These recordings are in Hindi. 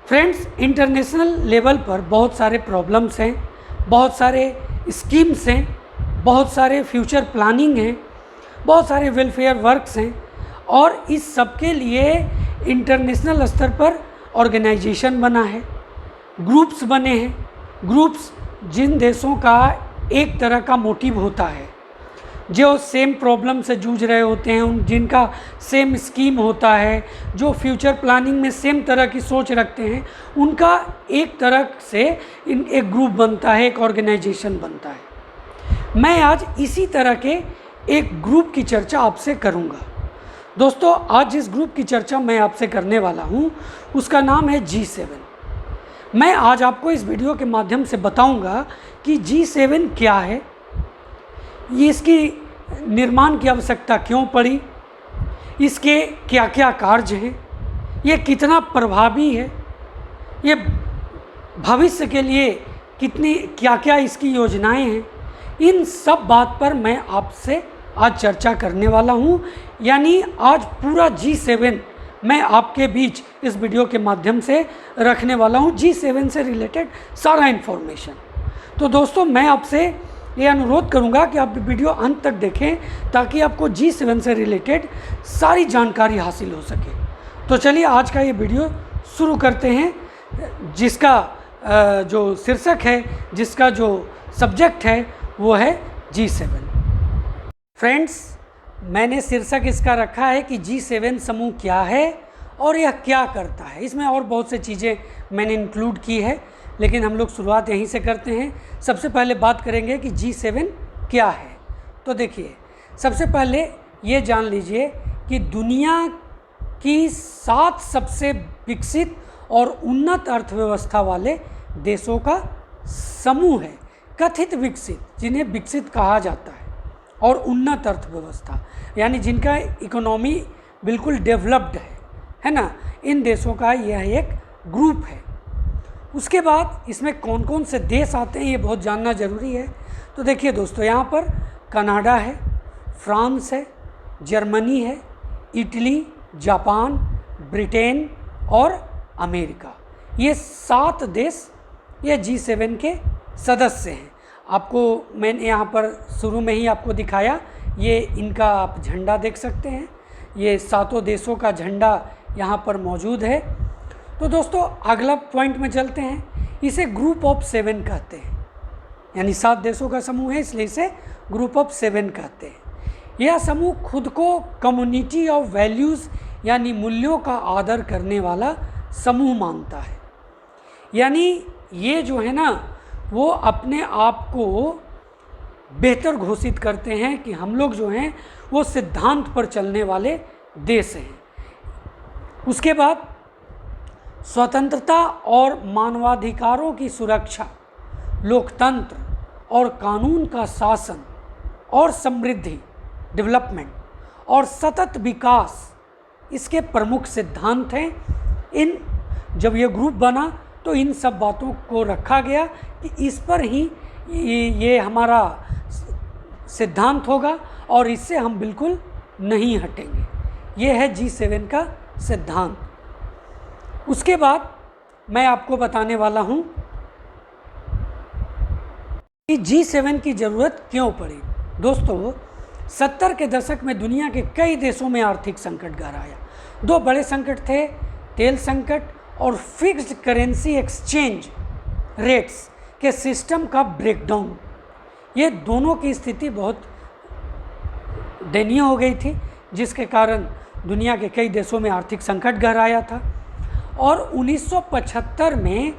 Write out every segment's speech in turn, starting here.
फ्रेंड्स, इंटरनेशनल लेवल पर बहुत सारे प्रॉब्लम्स हैं, बहुत सारे स्कीम्स हैं, बहुत सारे फ्यूचर प्लानिंग हैं, बहुत सारे वेलफेयर वर्क्स हैं और इस सब के लिए इंटरनेशनल स्तर पर ऑर्गेनाइजेशन बना है, ग्रुप्स बने हैं। ग्रुप्स जिन देशों का एक तरह का मोटिव होता है, जो सेम प्रॉब्लम से जूझ रहे होते हैं, उन जिनका सेम स्कीम होता है, जो फ्यूचर प्लानिंग में सेम तरह की सोच रखते हैं, उनका एक तरह से एक ग्रुप बनता है, एक ऑर्गेनाइजेशन बनता है। मैं आज इसी तरह के एक ग्रुप की चर्चा आपसे करूंगा। दोस्तों, आज जिस ग्रुप की चर्चा मैं आपसे करने वाला हूं, उसका नाम है G7। मैं आज आपको इस वीडियो के माध्यम से बताऊंगा कि G7 क्या है, ये इसकी निर्माण की आवश्यकता क्यों पड़ी, इसके क्या क्या कार्य हैं, ये कितना प्रभावी है, ये भविष्य के लिए कितनी क्या क्या इसकी योजनाएं हैं। इन सब बात पर मैं आपसे आज चर्चा करने वाला हूं। यानी आज पूरा G7 मैं आपके बीच इस वीडियो के माध्यम से रखने वाला हूं, G7 से रिलेटेड सारा इन्फॉर्मेशन। तो दोस्तों, मैं आपसे ये अनुरोध करूंगा कि आप वीडियो अंत तक देखें ताकि आपको G7 से रिलेटेड सारी जानकारी हासिल हो सके। तो चलिए आज का ये वीडियो शुरू करते हैं, जिसका जो शीर्षक है, जिसका जो सब्जेक्ट है, वो है G7। फ्रेंड्स, मैंने शीर्षक इसका रखा है कि G7 समूह क्या है और यह क्या करता है। इसमें और बहुत सी चीज़ें मैंने इंक्लूड की है, लेकिन हम लोग शुरुआत यहीं से करते हैं। सबसे पहले बात करेंगे कि G7 क्या है। तो देखिए, सबसे पहले ये जान लीजिए कि दुनिया की 7 सबसे विकसित और उन्नत अर्थव्यवस्था वाले देशों का समूह है। कथित विकसित, जिन्हें विकसित कहा जाता है, और उन्नत अर्थव्यवस्था यानी जिनका इकोनॉमी बिल्कुल डेवलप्ड है ना, इन देशों का यह एक ग्रुप है। उसके बाद इसमें कौन कौन से देश आते हैं, ये बहुत जानना ज़रूरी है। तो देखिए दोस्तों, यहाँ पर कनाडा है, फ्रांस है, जर्मनी है, इटली, जापान, ब्रिटेन और अमेरिका। ये 7 देश ये G7 के सदस्य हैं। आपको मैंने यहाँ पर शुरू में ही आपको दिखाया, ये इनका आप झंडा देख सकते हैं। ये 7 देशों का झंडा यहाँ पर मौजूद है। तो दोस्तों, अगला पॉइंट में चलते हैं। इसे ग्रुप ऑफ 7 कहते हैं, यानी 7 देशों का समूह है, इसलिए इसे ग्रुप ऑफ 7 कहते हैं। यह समूह खुद को कम्युनिटी ऑफ वैल्यूज़ यानी मूल्यों का आदर करने वाला समूह मानता है। यानी ये जो है ना, वो अपने आप को बेहतर घोषित करते हैं कि हम लोग जो हैं वो सिद्धांत पर चलने वाले देश हैं। उसके बाद स्वतंत्रता और मानवाधिकारों की सुरक्षा, लोकतंत्र और कानून का शासन और समृद्धि, डेवलपमेंट और सतत विकास इसके प्रमुख सिद्धांत हैं। इन जब ये ग्रुप बना तो इन सब बातों को रखा गया कि इस पर ही ये हमारा सिद्धांत होगा और इससे हम बिल्कुल नहीं हटेंगे। ये है G7 का सिद्धांत। उसके बाद मैं आपको बताने वाला हूँ कि G7 की ज़रूरत क्यों पड़ी। दोस्तों, 70 के दशक में दुनिया के कई देशों में आर्थिक संकट गहराया। 2 बड़े संकट थे, तेल संकट और फिक्स्ड करेंसी एक्सचेंज रेट्स के सिस्टम का ब्रेकडाउन। ये दोनों की स्थिति बहुत दयनीय हो गई थी, जिसके कारण दुनिया के कई देशों में आर्थिक संकट गहराया था। और 1975 में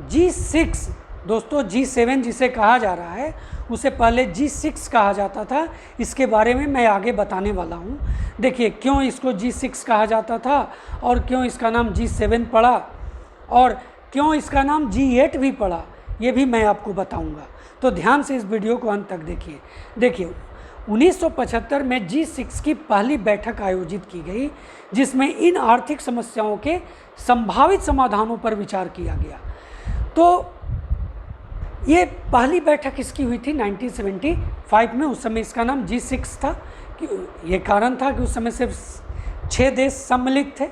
G6, दोस्तों G7 जिसे कहा जा रहा है उसे पहले G6 कहा जाता था। इसके बारे में मैं आगे बताने वाला हूँ। देखिए क्यों इसको G6 कहा जाता था और क्यों इसका नाम G7 पड़ा और क्यों इसका नाम G8 भी पड़ा, ये भी मैं आपको बताऊंगा। तो ध्यान से इस वीडियो को अंत तक देखिए। देखिए 1975 में G6 की पहली बैठक आयोजित की गई, जिसमें इन आर्थिक समस्याओं के संभावित समाधानों पर विचार किया गया। तो ये पहली बैठक इसकी हुई थी 1975 में। उस समय इसका नाम G6 था कि ये कारण था कि उस समय सिर्फ 6 देश सम्मिलित थे।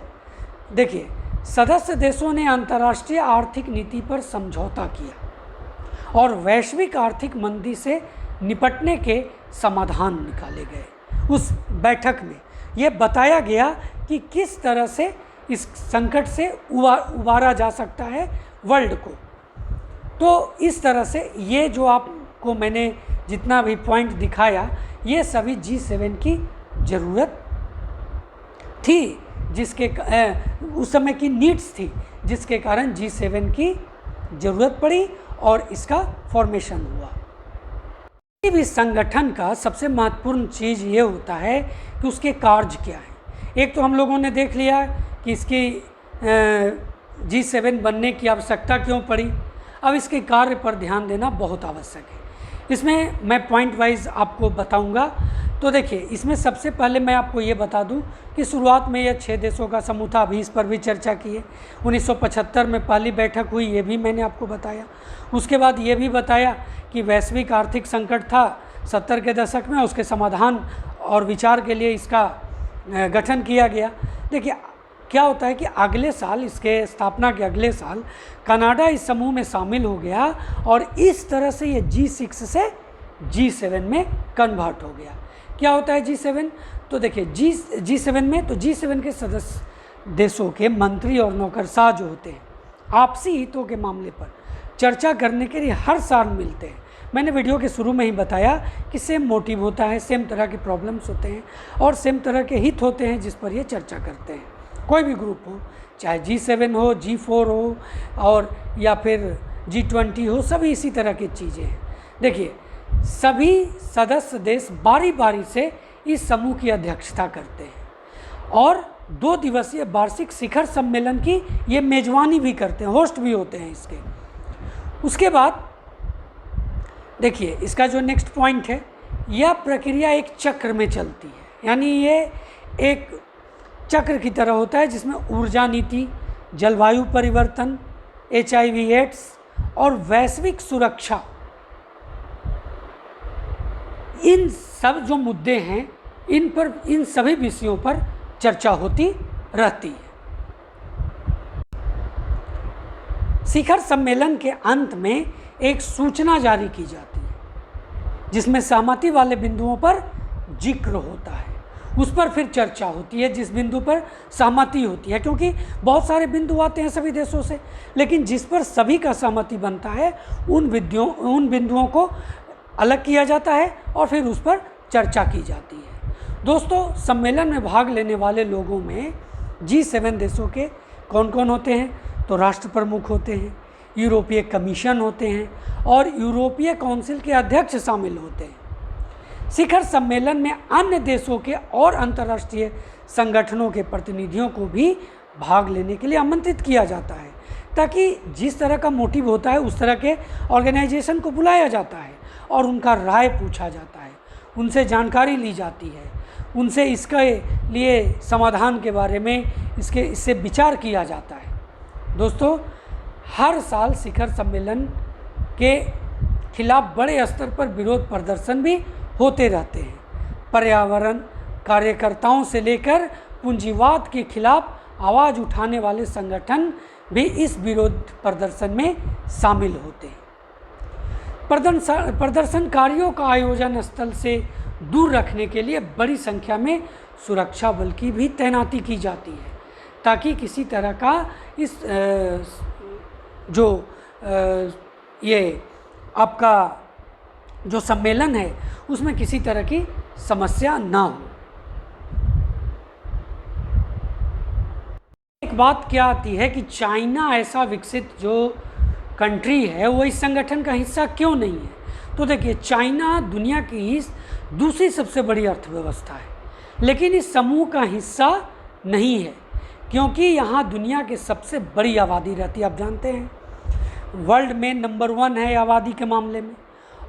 देखिए सदस्य देशों ने अंतर्राष्ट्रीय आर्थिक नीति पर समझौता किया और वैश्विक आर्थिक मंदी से निपटने के समाधान निकाले गए। उस बैठक में ये बताया गया कि किस तरह से इस संकट से उबारा जा सकता है वर्ल्ड को। तो इस तरह से ये जो आपको मैंने जितना भी पॉइंट दिखाया, ये सभी G7 की ज़रूरत थी, जिसके उस समय की नीड्स थी, जिसके कारण G7 की ज़रूरत पड़ी और इसका फॉर्मेशन हुआ। किसी भी संगठन का सबसे महत्वपूर्ण चीज़ ये होता है कि उसके कार्य क्या है। एक तो हम लोगों ने देख लिया कि इसकी G7 बनने की आवश्यकता क्यों पड़ी। अब इसके कार्य पर ध्यान देना बहुत आवश्यक है। इसमें मैं पॉइंट वाइज आपको बताऊंगा। तो देखिए, इसमें सबसे पहले मैं आपको ये बता दूं कि शुरुआत में यह 6 देशों का समूह था, अभी इस पर भी चर्चा की है। 1975 में पहली बैठक हुई, ये भी मैंने आपको बताया। उसके बाद ये भी बताया कि वैश्विक आर्थिक संकट था 70 के दशक में, उसके समाधान और विचार के लिए इसका गठन किया गया। देखिए क्या होता है कि अगले साल, इसके स्थापना के अगले साल कनाडा इस समूह में शामिल हो गया और इस तरह से ये G6 से G7 में कन्वर्ट हो गया। क्या होता है G7? तो देखिए G7 में तो G7 के सदस्य देशों के मंत्री और नौकरशाह जो होते हैं, आपसी हितों के मामले पर चर्चा करने के लिए हर साल मिलते हैं। मैंने वीडियो के शुरू में ही बताया कि सेम मोटिव होता है, सेम तरह के प्रॉब्लम्स होते हैं और सेम तरह के हित होते हैं जिस पर ये चर्चा करते हैं। कोई भी ग्रुप हो, चाहे G7 हो, G4 हो और या फिर G20 हो, सभी इसी तरह की चीज़ें हैं। देखिए, सभी सदस्य देश बारी बारी से इस समूह की अध्यक्षता करते हैं और 2 दिवसीय वार्षिक शिखर सम्मेलन की ये मेजबानी भी करते हैं, होस्ट भी होते हैं इसके। उसके बाद देखिए, इसका जो नेक्स्ट पॉइंट है, यह प्रक्रिया एक चक्र में चलती है, यानी ये एक चक्र की तरह होता है जिसमें ऊर्जा नीति, जलवायु परिवर्तन, HIV एड्स और वैश्विक सुरक्षा, इन सब जो मुद्दे हैं इन सभी विषयों पर चर्चा होती रहती है। शिखर सम्मेलन के अंत में एक सूचना जारी की जाती है जिसमें सहमति वाले बिंदुओं पर जिक्र होता है। उस पर फिर चर्चा होती है जिस बिंदु पर सहमति होती है, क्योंकि बहुत सारे बिंदु आते हैं सभी देशों से, लेकिन जिस पर सभी का सहमति बनता है उन बिंदुओं को अलग किया जाता है और फिर उस पर चर्चा की जाती है। दोस्तों, सम्मेलन में भाग लेने वाले लोगों में G7 देशों के कौन कौन होते हैं? तो राष्ट्र प्रमुख होते हैं, यूरोपीय कमीशन होते हैं और यूरोपीय काउंसिल के अध्यक्ष शामिल होते हैं। शिखर सम्मेलन में अन्य देशों के और अंतर्राष्ट्रीय संगठनों के प्रतिनिधियों को भी भाग लेने के लिए आमंत्रित किया जाता है, ताकि जिस तरह का मोटिव होता है उस तरह के ऑर्गेनाइजेशन को बुलाया जाता है और उनका राय पूछा जाता है, उनसे जानकारी ली जाती है, उनसे इसके लिए समाधान के बारे में इससे विचार किया जाता है। दोस्तों, हर साल शिखर सम्मेलन के खिलाफ बड़े स्तर पर विरोध प्रदर्शन भी होते रहते हैं। पर्यावरण कार्यकर्ताओं से लेकर पूंजीवाद के खिलाफ आवाज़ उठाने वाले संगठन भी इस विरोध प्रदर्शन में शामिल होते हैं। प्रदर्शनकारियों का आयोजन स्थल से दूर रखने के लिए बड़ी संख्या में सुरक्षा बल की भी तैनाती की जाती है, ताकि किसी तरह का ये आपका जो सम्मेलन है उसमें किसी तरह की समस्या ना हो। एक बात क्या आती है कि चाइना ऐसा विकसित जो कंट्री है वो इस संगठन का हिस्सा क्यों नहीं है? तो देखिए, चाइना दुनिया की दूसरी सबसे बड़ी अर्थव्यवस्था है, लेकिन इस समूह का हिस्सा नहीं है, क्योंकि यहाँ दुनिया की सबसे बड़ी आबादी रहती है। आप जानते हैं वर्ल्ड में नंबर 1 है आबादी के मामले में,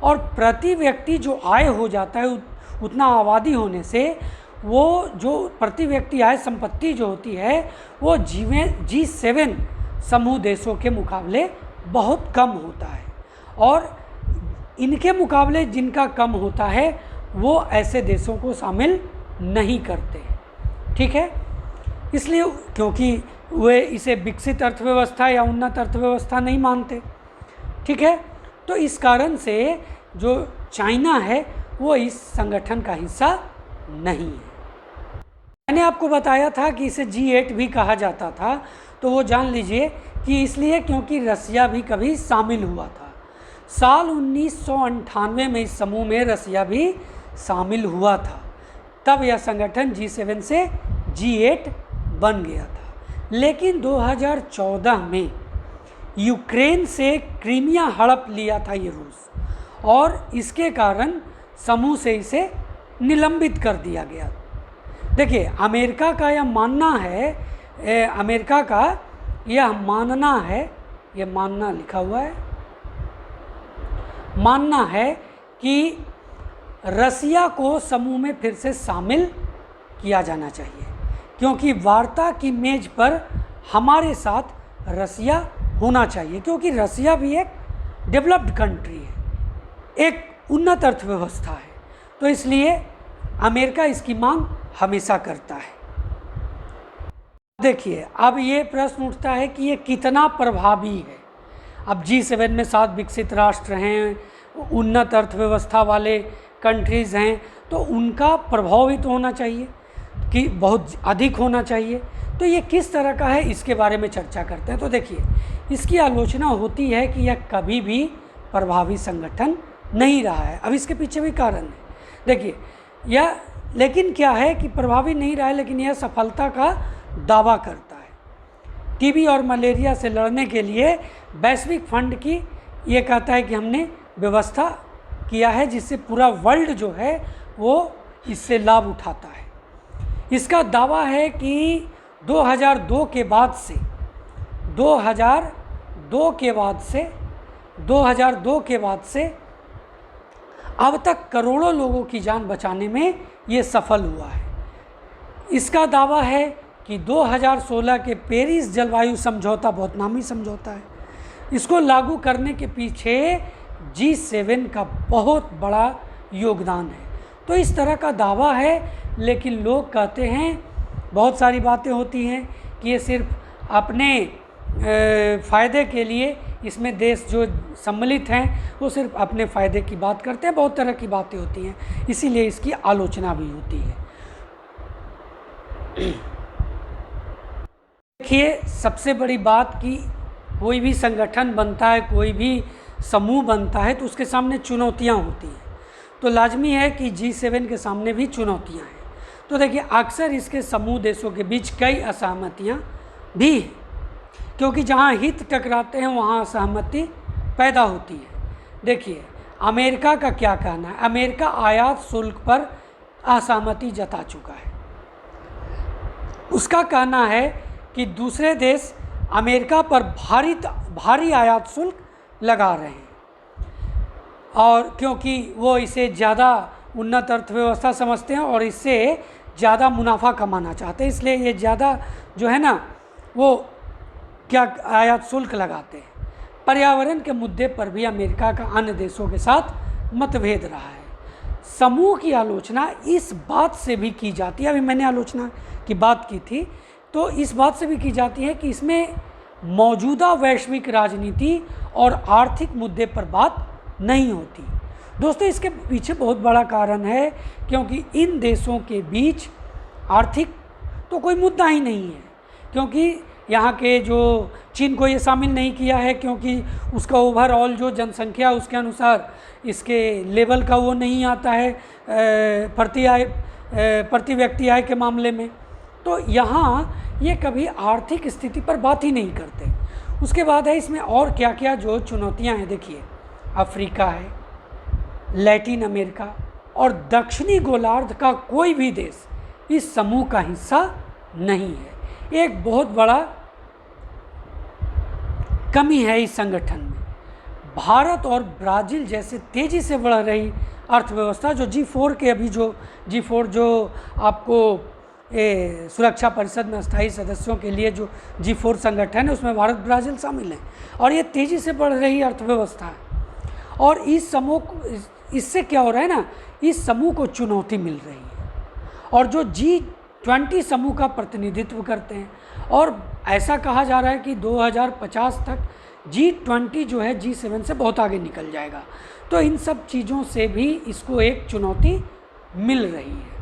और प्रति व्यक्ति जो आय हो जाता है उतना आबादी होने से वो जो प्रति व्यक्ति आय संपत्ति जो होती है वो G7 समूह देशों के मुकाबले बहुत कम होता है, और इनके मुकाबले जिनका कम होता है वो ऐसे देशों को शामिल नहीं करते। ठीक है, इसलिए क्योंकि वे इसे विकसित अर्थव्यवस्था या उन्नत अर्थव्यवस्था नहीं मानते। ठीक है, तो इस कारण से जो चाइना है वो इस संगठन का हिस्सा नहीं है। मैंने आपको बताया था कि इसे G8 भी कहा जाता था, तो वो जान लीजिए कि इसलिए क्योंकि रसिया भी कभी शामिल हुआ था। साल 1998 में इस समूह में रसिया भी शामिल हुआ था, तब यह संगठन G7 से G8 बन गया था। लेकिन 2014 में यूक्रेन से क्रीमिया हड़प लिया था ये रूस, और इसके कारण समूह से इसे निलंबित कर दिया गया। देखिए, अमेरिका का यह मानना है, अमेरिका का यह मानना है, ये मानना लिखा हुआ है, मानना है कि रसिया को समूह में फिर से शामिल किया जाना चाहिए, क्योंकि वार्ता की मेज पर हमारे साथ रसिया होना चाहिए, क्योंकि रसिया भी एक डेवलप्ड कंट्री है, एक उन्नत अर्थव्यवस्था है। तो इसलिए अमेरिका इसकी मांग हमेशा करता है। देखिए, अब ये प्रश्न उठता है कि ये कितना प्रभावी है। अब G7 में 7 विकसित राष्ट्र हैं, उन्नत अर्थव्यवस्था वाले कंट्रीज़ हैं, तो उनका प्रभाव भी तो होना चाहिए कि बहुत अधिक होना चाहिए। तो ये किस तरह का है, इसके बारे में चर्चा करते हैं। तो देखिए, इसकी आलोचना होती है कि यह कभी भी प्रभावी संगठन नहीं रहा है। अब इसके पीछे भी कारण है। देखिए, यह लेकिन क्या है कि प्रभावी नहीं रहा है, लेकिन यह सफलता का दावा करता है। टीबी और मलेरिया से लड़ने के लिए वैश्विक फंड की ये कहता है कि हमने व्यवस्था किया है, जिससे पूरा वर्ल्ड जो है वो इससे लाभ उठाता है। इसका दावा है कि 2002 के बाद से 2002 के बाद से अब तक करोड़ों लोगों की जान बचाने में ये सफल हुआ है। इसका दावा है कि 2016 के पेरिस जलवायु समझौता बहुत नामी समझौता है, इसको लागू करने के पीछे G7 का बहुत बड़ा योगदान है। तो इस तरह का दावा है, लेकिन लोग कहते हैं, बहुत सारी बातें होती हैं कि ये सिर्फ अपने फ़ायदे के लिए, इसमें देश जो सम्मिलित हैं वो सिर्फ अपने फ़ायदे की बात करते हैं, बहुत तरह की बातें होती हैं, इसीलिए इसकी आलोचना भी होती है। देखिए, सबसे बड़ी बात कि कोई भी संगठन बनता है, कोई भी समूह बनता है, तो उसके सामने चुनौतियां होती हैं। तो लाजमी है कि G7 के सामने भी चुनौतियां हैं। तो देखिए, अक्सर इसके समूह देशों के बीच कई असहमतियां भी हैं, क्योंकि जहां हित टकराते हैं वहां असहमति पैदा होती है। देखिए, अमेरिका का क्या कहना है। अमेरिका आयात शुल्क पर असहमति जता चुका है। उसका कहना है कि दूसरे देश अमेरिका पर भारी आयात शुल्क लगा रहे हैं, और क्योंकि वो इसे ज़्यादा उन्नत अर्थव्यवस्था समझते हैं और इससे ज़्यादा मुनाफा कमाना चाहते हैं, इसलिए ये ज़्यादा जो है ना वो क्या आयात शुल्क लगाते हैं। पर्यावरण के मुद्दे पर भी अमेरिका का अन्य देशों के साथ मतभेद रहा है। समूह की आलोचना इस बात से भी की जाती है, अभी मैंने आलोचना की बात की थी, तो इस बात से भी की जाती है कि इसमें मौजूदा वैश्विक राजनीति और आर्थिक मुद्दे पर बात नहीं होती। दोस्तों, इसके पीछे बहुत बड़ा कारण है, क्योंकि इन देशों के बीच आर्थिक तो कोई मुद्दा ही नहीं है, क्योंकि यहाँ के जो चीन को ये शामिल नहीं किया है, क्योंकि उसका ओवरऑल जो जनसंख्या उसके अनुसार इसके लेवल का वो नहीं आता है प्रति व्यक्ति आय के मामले में। तो यहाँ ये कभी आर्थिक स्थिति पर बात ही नहीं करते। उसके बाद है इसमें और क्या क्या जो चुनौतियाँ हैं। देखिए, अफ्रीका है, लैटिन अमेरिका और दक्षिणी गोलार्ध का कोई भी देश इस समूह का हिस्सा नहीं है। एक बहुत बड़ा कमी है इस संगठन में। भारत और ब्राज़ील जैसे तेज़ी से बढ़ रही अर्थव्यवस्था, जो G4 के अभी जो G4 जो आपको सुरक्षा परिषद में अस्थायी सदस्यों के लिए जो G4 संगठन है, उसमें भारत ब्राज़ील शामिल है, और ये तेज़ी से बढ़ रही अर्थव्यवस्था है। और इस समूह इससे क्या हो रहा है ना, इस समूह को चुनौती मिल रही है, और जो G20 समूह का प्रतिनिधित्व करते हैं, और ऐसा कहा जा रहा है कि 2050 तक G20 जो है G7 से बहुत आगे निकल जाएगा। तो इन सब चीज़ों से भी इसको एक चुनौती मिल रही है।